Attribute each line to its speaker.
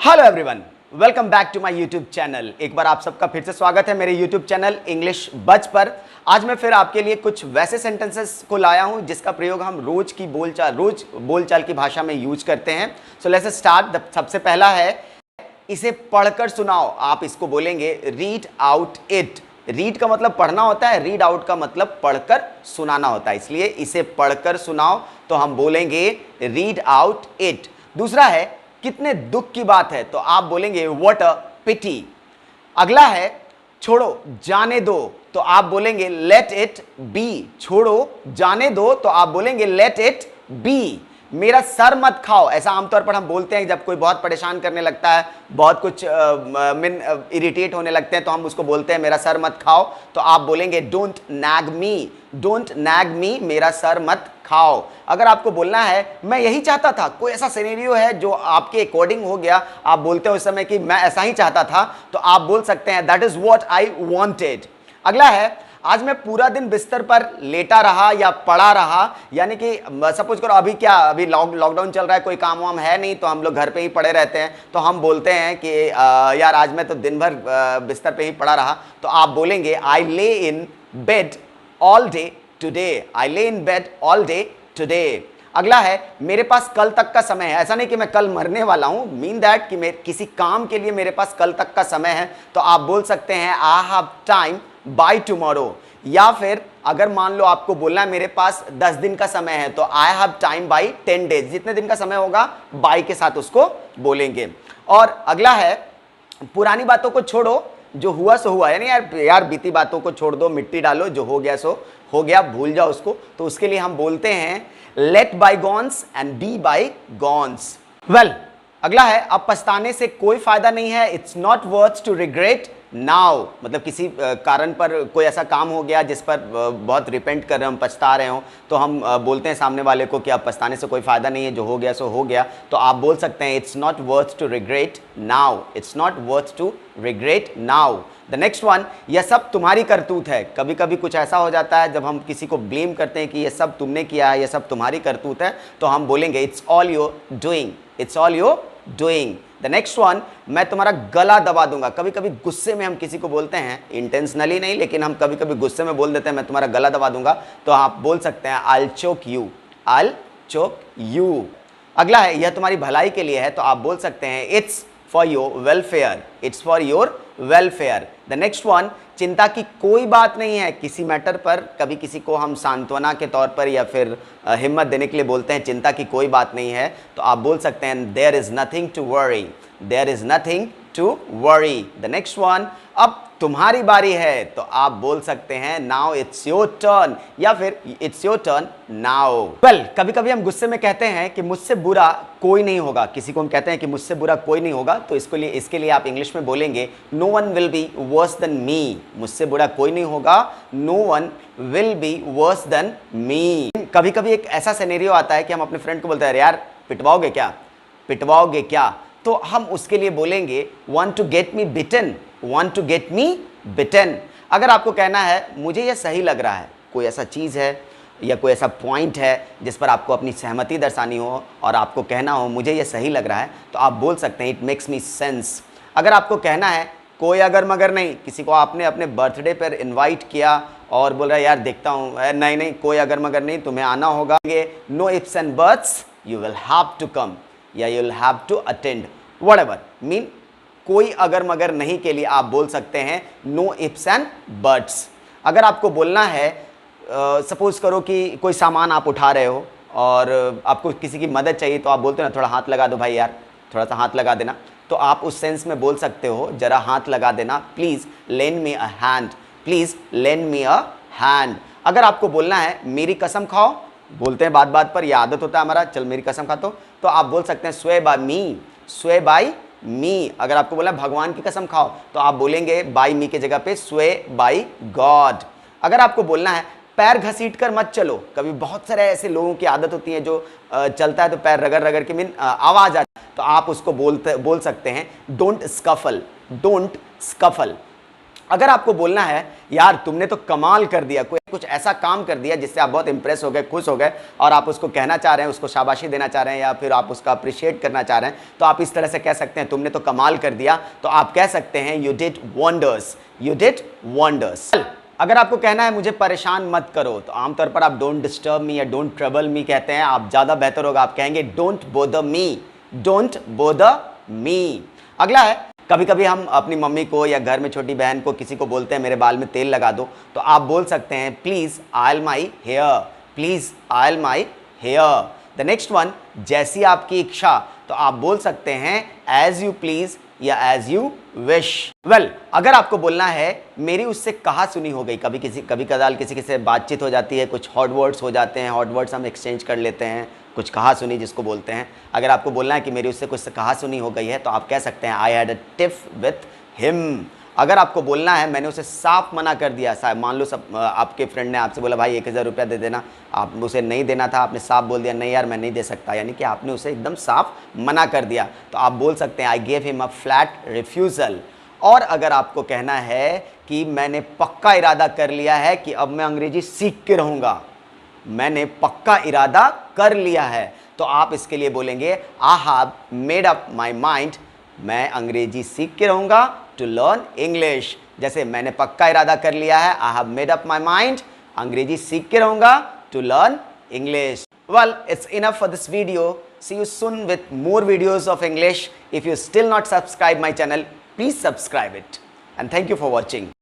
Speaker 1: Hello everyone, welcome back to my YouTube channel. एक बार आप सबका फिर से स्वागत है मेरे यूट्यूब चैनल इंग्लिश बज पर। आज मैं फिर आपके लिए कुछ वैसे सेंटेंसेस को लाया हूं जिसका प्रयोग हम रोज बोलचाल की भाषा में यूज करते हैं। So let's start. सबसे पहला है, इसे पढ़कर सुनाओ। आप इसको बोलेंगे रीड आउट इट। रीड का मतलब पढ़ना होता है, रीड आउट का मतलब पढ़कर सुनाना होता है, इसलिए इसे पढ़कर सुनाओ तो हम बोलेंगे रीड आउट इट। दूसरा है, कितने दुख की बात है, तो आप बोलेंगे व्हाट अ पिटी। अगला है, छोड़ो जाने दो, तो आप बोलेंगे लेट इट बी। छोड़ो जाने दो तो आप बोलेंगे लेट इट बी। मेरा सर मत खाओ, ऐसा आमतौर पर हम बोलते हैं जब कोई बहुत परेशान करने लगता है, बहुत कुछ इरिटेट होने लगते हैं, तो हम उसको बोलते हैं मेरा सर मत खाओ, तो आप बोलेंगे don't nag me. Don't nag me, मेरा सर मत खाओ। अगर आपको बोलना है मैं यही चाहता था, कोई ऐसा सिनेरियो है जो आपके अकॉर्डिंग हो गया, आप बोलते हो उस समय कि मैं ऐसा ही चाहता था, तो आप बोल सकते हैं that is what I wanted. अगला है, आज मैं पूरा दिन बिस्तर पर लेटा रहा या पड़ा रहा, यानी कि सपोज करो अभी लॉकडाउन चल रहा है, कोई काम वाम है नहीं, तो हम लोग घर पे ही पड़े रहते हैं, तो हम बोलते हैं कि यार आज मैं तो दिन भर बिस्तर पे ही पड़ा रहा, तो आप बोलेंगे I lay in bed all day today. I lay in bed all day today. अगला है, मेरे पास कल तक का समय है। ऐसा नहीं कि मैं कल मरने वाला हूं, मीन दैट कि मैं किसी काम के लिए मेरे पास कल तक का समय है, तो आप बोल सकते हैं आई हैव टाइम बाय टुमारो। या फिर अगर मान लो आपको बोलना है मेरे पास 10 दिन का समय है, तो I have time by 10 days. जितने दिन का समय होगा बाय के साथ उसको बोलेंगे। और अगला है, पुरानी बातों को छोड़ो, जो हुआ सो हुआ, यानी यार बीती बातों को छोड़ दो, मिट्टी डालो, जो हो गया सो हो गया, भूल जाओ उसको, तो उसके लिए हम बोलते हैं let bygones and be bygones. Well, अगला है, अब पछताने से कोई फायदा नहीं है, it's not worth to regret now. मतलब किसी कारण पर कोई ऐसा काम हो गया जिस पर बहुत रिपेंट कर रहे हो, हम पछता रहे हो, तो हम बोलते हैं सामने वाले को कि अब पछताने से कोई फायदा नहीं है, जो हो गया सो हो गया, तो आप बोल सकते हैं it's not worth to regret now. It's not worth to regret now. The next one, यह सब तुम्हारी करतूत है। कभी कभी कुछ ऐसा हो जाता है जब हम किसी को ब्लेम करते हैं कि ये सब तुमने किया है, ये सब तुम्हारी करतूत है, तो हम बोलेंगे it's all your doing. It's all your doing. The next one, मैं तुम्हारा गला दबा दूंगा। कभी कभी गुस्से में हम किसी को बोलते हैं, इंटेंशनली नहीं, लेकिन हम कभी कभी गुस्से में बोल देते हैं मैं तुम्हारा गला दबा दूंगा, तो आप बोल सकते हैं I will choke you. I will choke you. अगला है, यह तुम्हारी भलाई के लिए है, तो आप बोल सकते हैं it's for your welfare. It's for your welfare. The next one, चिंता की कोई बात नहीं है। किसी मैटर पर कभी किसी को हम सांत्वना के तौर पर या फिर हिम्मत देने के लिए बोलते हैं चिंता की कोई बात नहीं है, तो आप बोल सकते हैं there is nothing to worry. There is nothing to worry. The next one, अब तुम्हारी बारी है, तो आप बोल सकते हैं नाउ इट्स योर टर्न, या फिर it's your turn now. Well, कभी कभी हम गुस्से में कहते हैं कि मुझसे बुरा कोई नहीं होगा। किसी को हम कहते हैं कि मुझसे बुरा कोई नहीं होगा, तो इसके लिए आप इंग्लिश में बोलेंगे no one will be worse than me. मुझसे बुरा कोई नहीं होगा, no one will be worse than me. कभी कभी एक ऐसा सिनेरियो आता है कि हम अपने फ्रेंड को बोलते हैं यार पिटवाओगे क्या, पिटवाओगे क्या, तो हम उसके लिए बोलेंगे want to get me bitten, want to get me bitten। अगर आपको कहना है मुझे यह सही लग रहा है, कोई ऐसा चीज़ है या कोई ऐसा पॉइंट है जिस पर आपको अपनी सहमति दर्शानी हो और आपको कहना हो मुझे यह सही लग रहा है, तो आप बोल सकते हैं इट मेक्स मी सेंस। अगर आपको कहना है कोई अगर मगर नहीं, किसी को आपने अपने बर्थडे पर इनवाइट किया और बोल रहा है यार देखता हूँ, नहीं नहीं कोई अगर मगर नहीं, तुम्हें आना होगा, no ifs and buts, you will have to come या you will have to attend, whatever mean कोई अगर मगर नहीं के लिए आप बोल सकते हैं नो इफ्स एंड बट्स। अगर आपको बोलना है सपोज करो कि कोई सामान आप उठा रहे हो और आपको किसी की मदद चाहिए, तो आप बोलते हो ना थोड़ा हाथ लगा दो भाई यार, थोड़ा सा हाथ लगा देना, तो आप उस सेंस में बोल सकते हो जरा हाथ लगा देना, please lend me a hand, please lend me a hand. अगर आपको बोलना है मेरी कसम खाओ, बोलते हैं बात बात पर, यह आदत होता है हमारा, चल मेरी कसम खाता, तो आप बोल सकते हैं स्वे बाय मी, स्वे बाय मी। अगर आपको बोला भगवान की कसम खाओ, तो आप बोलेंगे बाय मी के जगह पे स्वे बाय गॉड। अगर आपको बोलना है पैर घसीट कर मत चलो, कभी बहुत सारे ऐसे लोगों की आदत होती है जो चलता है तो पैर रगड़ रगड़ के मीन आवाज आ, तो आप उसको बोल सकते हैं डोंट स्कफल, डोंट स्कफल। अगर आपको बोलना है यार तुमने तो कमाल कर दिया, कोई कुछ ऐसा काम कर दिया जिससे आप बहुत इंप्रेस हो गए, खुश हो गए और आप उसको कहना चाह रहे हैं, उसको शाबाशी देना चाह रहे हैं या फिर आप उसका अप्रिशिएट करना चाह रहे हैं, तो आप इस तरह से कह सकते हैं तुमने तो कमाल कर दिया। तो आप कह सकते हैं you did wonders, you did wonders. अगर आपको कहना है मुझे परेशान मत करो, तो आमतौर पर आप डोंट डिस्टर्ब मी या डोंट ट्रबल मी कहते हैं। आप ज़्यादा बेहतर होगा, आप कहेंगे don't bother me, don't bother me. अगला है, कभी कभी हम अपनी मम्मी को या घर में छोटी बहन को किसी को बोलते हैं मेरे बाल में तेल लगा दो, तो आप बोल सकते हैं please oil my hair, please oil my hair. The next one, जैसी आपकी इच्छा, तो आप बोल सकते हैं एज यू प्लीज़ या एज यू विश। वेल, अगर आपको बोलना है मेरी उससे कहा सुनी हो गई, कभी कदाल किसी से बातचीत हो जाती है, कुछ हॉट वर्ड्स हो जाते हैं, हॉट वर्ड्स हम एक्सचेंज कर लेते हैं, कुछ कहा सुनी जिसको बोलते हैं। अगर आपको बोलना है कि मेरी उससे कुछ कहा सुनी हो गई है, तो आप कह सकते हैं I had a tiff with him. अगर आपको बोलना है मैंने उसे साफ मना कर दिया, मान लो आपके फ्रेंड ने आपसे बोला भाई 1000 रुपया दे देना, आप उसे नहीं देना था, आपने साफ बोल दिया नहीं यार मैं नहीं दे सकता, यानी कि आपने उसे एकदम साफ मना कर दिया, तो आप बोल सकते हैं I gave him a flat refusal. और अगर आपको कहना है कि मैंने पक्का इरादा कर लिया है कि अब मैं अंग्रेजी सीख के रहूँगा, मैंने पक्का इरादा कर लिया है, तो आप इसके लिए बोलेंगे आई have made up my mind, मैं अंग्रेजी सीख के रहूँगा, टू लर्न इंग्लिश। जैसे मैंने पक्का इरादा कर लिया है, I have made up my mind, अंग्रेजी सीख के रहूँगा, to learn English. Well, it's enough for this video. See you soon with more videos of English. If you still not subscribe my channel, please subscribe it. And thank you for watching.